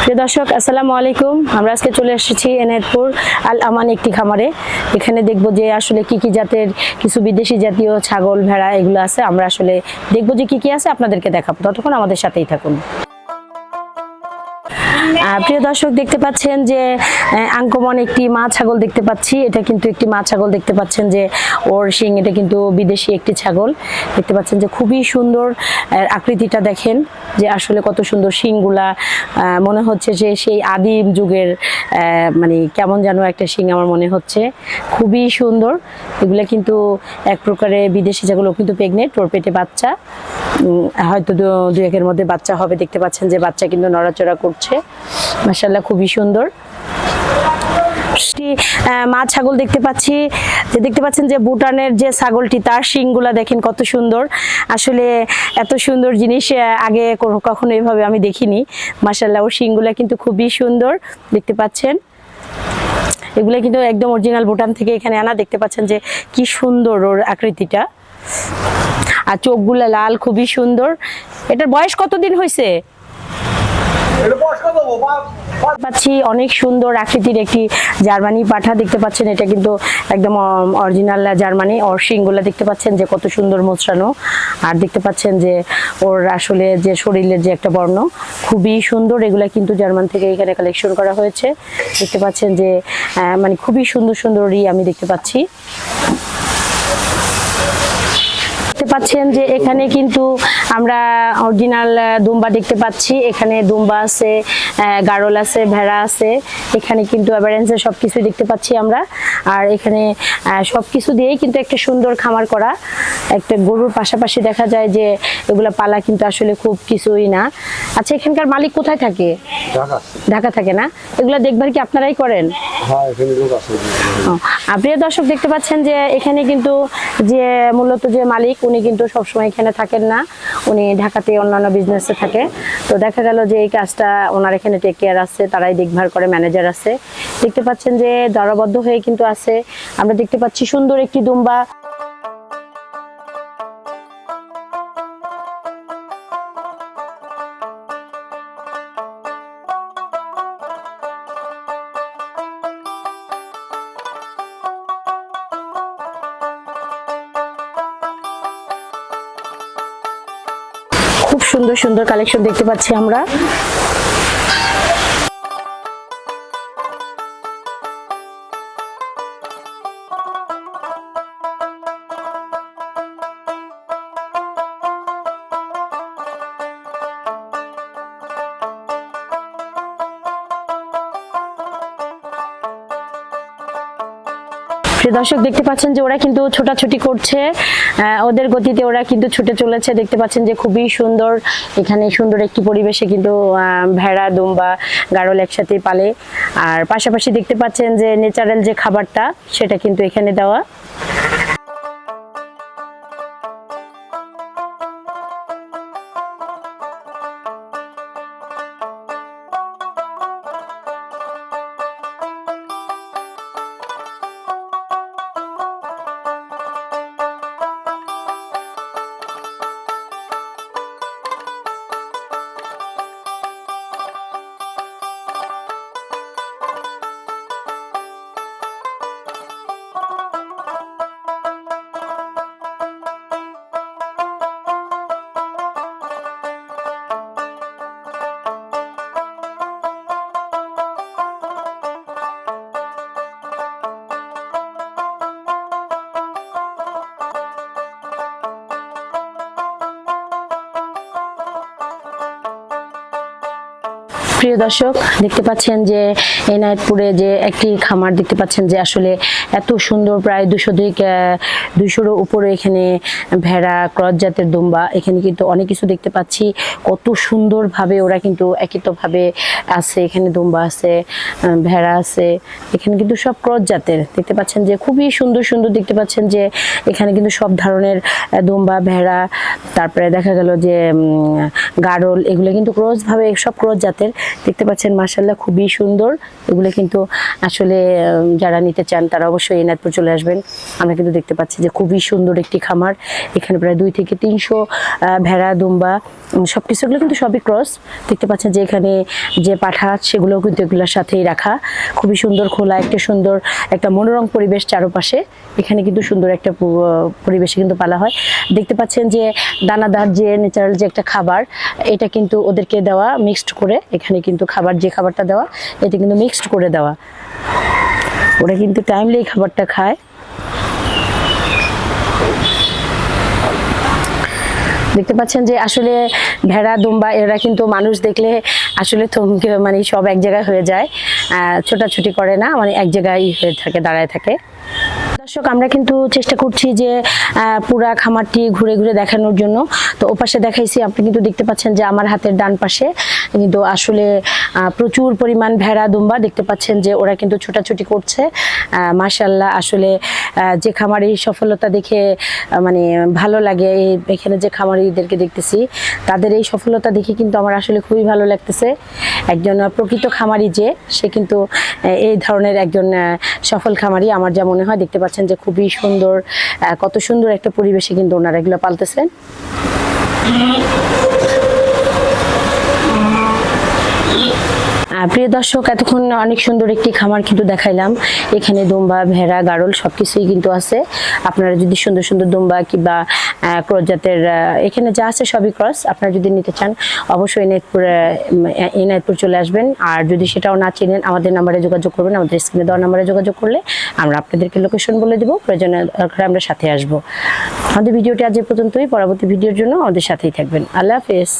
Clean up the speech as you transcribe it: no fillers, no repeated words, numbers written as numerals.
প্রিয় দর্শক আসসালামু আলাইকুম। আমরা আজকে চলে এসেছি এনায়েতপুর আল আমান একটি খামারে। এখানে দেখব যে আসলে কি কি জাতের কিছু বিদেশি জাতীয় ছাগল ভেড়া এগুলো আছে। আমরা আসলে দেখব যে কি কি আছে, আপনাদেরকে দেখাবো। ততক্ষণ আমাদের সাথেই থাকুন। প্রিয় দর্শক দেখতে পাচ্ছেন যে আঙ্কমন একটি মা ছাগল দেখতে পাচ্ছি। এটা কিন্তু একটি মা ছাগল দেখতে পাচ্ছেন যে ওর শিং, এটা কিন্তু বিদেশি একটি ছাগল দেখতে পাচ্ছেন যে খুবই সুন্দর আকৃতিটা দেখেন যে আসলে কত সুন্দর শিংগুলা। মনে হচ্ছে যে সেই আদিম যুগের মানে কেমন যেন একটা শিং আমার মনে হচ্ছে, খুবই সুন্দর। এগুলা কিন্তু এক প্রকারে বিদেশি ছাগল, কিন্তু প্রেগনেন্ট, ওর পেটে বাচ্চা, হয়তো দু একের মধ্যে বাচ্চা হবে। দেখতে পাচ্ছেন যে বাচ্চা কিন্তু নড়াচড়া করছে, মাশাআল্লাহ খুবই সুন্দর। মা ছাগল দেখতে পাচ্ছি, যে দেখতে পাচ্ছেন যে ভুটানের যে ছাগলটি, তার শিংগুলা দেখেন কত সুন্দর। আসলে এত সুন্দর জিনিস আগে কখনো এভাবে আমি দেখিনি। মাশাআল্লাহ ওর শিংগুলা কিন্তু খুবই সুন্দর দেখতে পাচ্ছেন। এগুলা কিন্তু একদম অরিজিনাল ভুটান থেকে এখানে আনা। দেখতে পাচ্ছেন যে কি সুন্দর ওর আকৃতিটা, আর চোখগুলা লাল, খুবই সুন্দর। এটার বয়স কতদিন হয়েছে? পাচ্ছি অনেক সুন্দর আকৃতির একটি জার্মানি পাঠা দেখতে পাচ্ছেন। এটা কিন্তু একদম অরিজিনাল জার্মানি। ওর শিংগুলা দেখতে পাচ্ছেন যে কত সুন্দর মোচড়ানো, আর দেখতে পাচ্ছেন যে ওর আসলে যে শরীরের যে একটা বর্ণ খুবই সুন্দর। এগুলা কিন্তু জার্মান থেকে এখানে কালেকশন করা হয়েছে। দেখতে পাচ্ছেন যে মানে খুবই সুন্দর সুন্দরই আমি দেখতে পাচ্ছি। দেখতে পাচ্ছেন যে এখানে কিন্তু আমরা অরিজিনাল দুম্বা দেখতে পাচ্ছি। এখানে দুম্বা আছে, গাড়ল আছে, ভেড়া আছে। এখানে কিন্তু অ্যাভারেন্সে সবকিছু দেখতে পাচ্ছি আমরা। আর এখানে সবকিছু দিয়েই কিন্তু একটা সুন্দর খামার করা। একটা গরুর পাশাপাশি দেখা যায় যে এগুলা পালা কিন্তু আসলে খুব কিছুই না। আচ্ছা, এখানকার মালিক কোথায় থাকে? ঢাকা থাকে না? এগুলা দেখভাল কি আপনারাই করেন? প্রিয় দর্শক দেখতে পাচ্ছেন যে এখানে কিন্তু যে মূলত যে মালিক, উনি কিন্তু সবসময় এখানে থাকেন না, উনি ঢাকাতে অন্যান্য বিজনেসে থাকে। তো দেখা গেল যে এই কাজটা ওনার এখানে টেক কেয়ার আছে, তারাই দেখভাল করে, ম্যানেজার আছে। দেখতে পাচ্ছেন যে দলবদ্ধ হয়ে কিন্তু আছে। আমরা দেখতে পাচ্ছি সুন্দর একটি দুম্বা। খুব সুন্দর সুন্দর কালেকশন দেখতে পাচ্ছি আমরা। দর্শক দেখতে পাচ্ছেন যে ওরা কিন্তু ছোটাছুটি করছে, ওদের গতিতে ওরা কিন্তু ছুটে চলেছে। দেখতে পাচ্ছেন যে খুবই সুন্দর, এখানে সুন্দর একটি পরিবেশে কিন্তু ভেড়া, দুম্বা, গাড়ল একসাথে পালে। আর পাশাপাশি দেখতে পাচ্ছেন যে ন্যাচারাল যে খাবারটা, সেটা কিন্তু এখানে দেওয়া। প্রিয় দর্শক দেখতে পাচ্ছেন যে এনায়েতপুরে যে একটি খামার দেখতে পাচ্ছেন যে আসলে এত সুন্দর, প্রায় 200-র উপরে এখানে ভেড়া, ক্রস জাতের দুম্বা। এখানে কিন্তু অনেক কিছু দেখতে পাচ্ছি, কত সুন্দরভাবে ওরা কিন্তু একত্রভাবে আছে। এখানে দুম্বা আছে, ভেড়া আছে, এখানে কিন্তু সব ক্রস জাতের দেখতে পাচ্ছেন যে খুবই সুন্দর সুন্দর। দেখতে পাচ্ছেন যে এখানে কিন্তু সব ধরনের দুম্বা, ভেড়া, তারপরে দেখা গেল যে গাড়ল, এগুলো কিন্তু ক্রস ভাবে, সব ক্রস জাতের দেখতে পাচ্ছেন। মাশাআল্লাহ খুবই সুন্দর। এগুলো কিন্তু আসলে যারা নিতে চান তারা অবশ্যই এনায়েতপুর চলে আসবেন। আমরা কিন্তু দেখতে পাচ্ছি যে খুবই সুন্দর একটি খামার। এখানে প্রায় 2 থেকে 300 ভেড়া, দুম্বা সবকিছুগুলো কিন্তু সবই ক্রস। দেখতে পাচ্ছেন যে এখানে যে পাঠা সেগুলো কিন্তু এগুলোর সাথেই রাখা। খুবই সুন্দর খোলা একটা সুন্দর একটা মনোরম পরিবেশ চারপাশে। এখানে কিন্তু সুন্দর একটা পরিবেশে কিন্তু পালা হয়। দেখতে পাচ্ছেন যে দানাদার যে ন্যাচারাল যে একটা খাবার, এটা কিন্তু ওদেরকে দেওয়া মিক্সড করে। এখানে কিন্তু খাবার যে খাবারটা দেওয়া এটা কিন্তু মিক্সড করে দেওয়া। ওরা কিন্তু টাইমলি এই খাবারটা খায়। দেখতে পাচ্ছেন যে আসলে ভেড়া দুম্বা এরা কিন্তু মানুষ দেখলে আসলে থমকে মানে সব এক জায়গায় হয়ে যায়, ছোটাছুটি করে না, মানে এক জায়গায় হয়ে থাকে, দাঁড়ায় থাকে। দর্শক আমরা কিন্তু চেষ্টা করছি যে পুরা খামারটি ঘুরে ঘুরে দেখানোর জন্য। তো ওপাশে দেখাইছি, আপনি কিন্তু দেখতে পাচ্ছেন যে আমার হাতের ডান পাশে কিন্তু আসলে প্রচুর পরিমাণ ভেড়া দুম্বা দেখতে পাচ্ছেন যে ওরা কিন্তু ছোটাছুটি করছে। মাশাআল্লাহ, আসলে যে খামারি সফলতা দেখে মানে ভালো লাগে। এখানে যে খামারিদেরকে দেখতেছি তাদের এই সফলতা দেখে কিন্তু আমার আসলে খুবই ভালো লাগতেছে। একজন প্রকৃত খামারি যে সে কিন্তু এই ধরনের একজন সফল খামারি আমার যা মনে হয়। দেখতে পাচ্ছেন যে খুবই সুন্দর, কত সুন্দর একটা পরিবেশে কিন্তু ওনারা এগুলো পালতেছেন। প্রিয় দর্শক, এতক্ষণ অনেক সুন্দর একটি খামার কিন্তু দেখাইলাম। এখানে দুম্বা, ভেড়া, গাড়ল সবকিছুই কিন্তু আছে। আপনারা যদি সুন্দর সুন্দর দুম্বা কিংবা ক্রস জাতের এখানে যা আছে সবই ক্রস, আপনারা যদি নিতে চান অবশ্যই এনায়েতপুর চলে আসবেন। আর যদি সেটাও না চিনেন আমাদের নাম্বারে যোগাযোগ করবেন। আমাদের স্ক্রিনে দেওয়া নাম্বারে যোগাযোগ করলে আমরা আপনাদেরকে লোকেশন বলে দেবো, প্রয়োজনে আমরা সাথে আসবো। আমাদের ভিডিওটি আজ এ পর্যন্তই। পরবর্তী ভিডিওর জন্য আমাদের সাথেই থাকবেন। আল্লাহ হাফেজ।